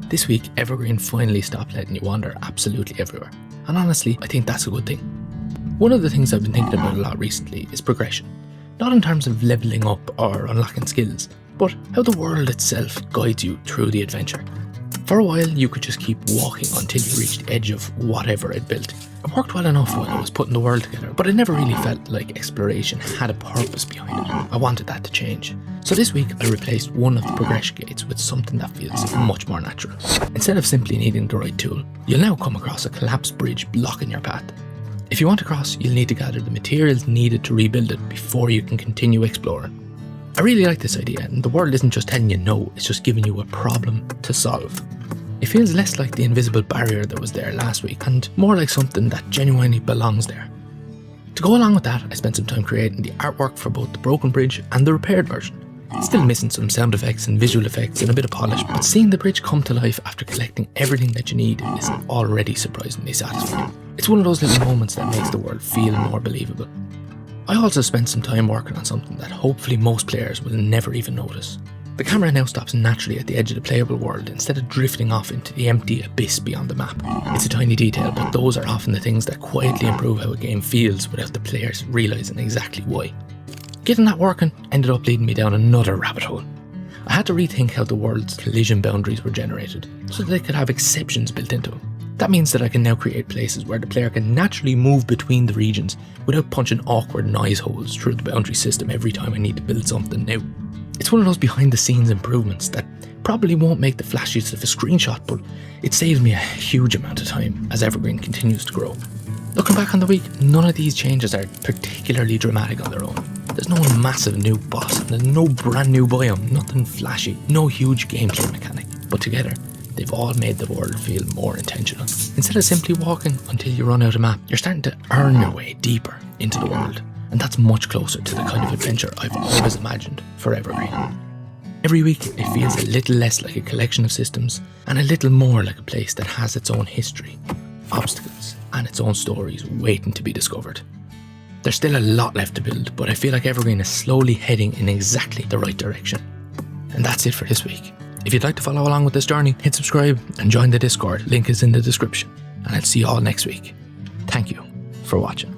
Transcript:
This week, Evergreen finally stopped letting you wander absolutely everywhere. And honestly, I think that's a good thing. One of the things I've been thinking about a lot recently is progression. Not in terms of levelling up or unlocking skills, but how the world itself guides you through the adventure. For a while, you could just keep walking until you reached the edge of whatever it built. It worked well enough while I was putting the world together, but it never really felt like exploration had a purpose behind it. I wanted that to change. So this week, I replaced one of the progression gates with something that feels much more natural. Instead of simply needing the right tool, you'll now come across a collapsed bridge blocking your path. If you want to cross, you'll need to gather the materials needed to rebuild it before you can continue exploring. I really like this idea, and the world isn't just telling you no, it's just giving you a problem to solve. It feels less like the invisible barrier that was there last week, and more like something that genuinely belongs there. To go along with that, I spent some time creating the artwork for both the broken bridge and the repaired version. It's still missing some sound effects and visual effects and a bit of polish, but seeing the bridge come to life after collecting everything that you need is already surprisingly satisfying. It's one of those little moments that makes the world feel more believable. I also spent some time working on something that hopefully most players will never even notice. The camera now stops naturally at the edge of the playable world instead of drifting off into the empty abyss beyond the map. It's a tiny detail, but those are often the things that quietly improve how a game feels without the players realising exactly why. Getting that working ended up leading me down another rabbit hole. I had to rethink how the world's collision boundaries were generated so that they could have exceptions built into them. That means that I can now create places where the player can naturally move between the regions without punching awkward noise holes through the boundary system every time I need to build something new. It's one of those behind the scenes improvements that probably won't make the flashiest of a screenshot, but it saves me a huge amount of time as Evergreen continues to grow. Looking back on the week, none of these changes are particularly dramatic on their own. There's no massive new boss, there's no brand new biome, nothing flashy, no huge gameplay mechanic, but together, they've all made the world feel more intentional. Instead of simply walking until you run out of map, you're starting to earn your way deeper into the world. And that's much closer to the kind of adventure I've always imagined for Evergreen. Every week, it feels a little less like a collection of systems and a little more like a place that has its own history, obstacles, and its own stories waiting to be discovered. There's still a lot left to build, but I feel like Evergreen is slowly heading in exactly the right direction. And that's it for this week. If you'd like to follow along with this journey, hit subscribe and join the Discord. Link is in the description. And I'll see you all next week. Thank you for watching.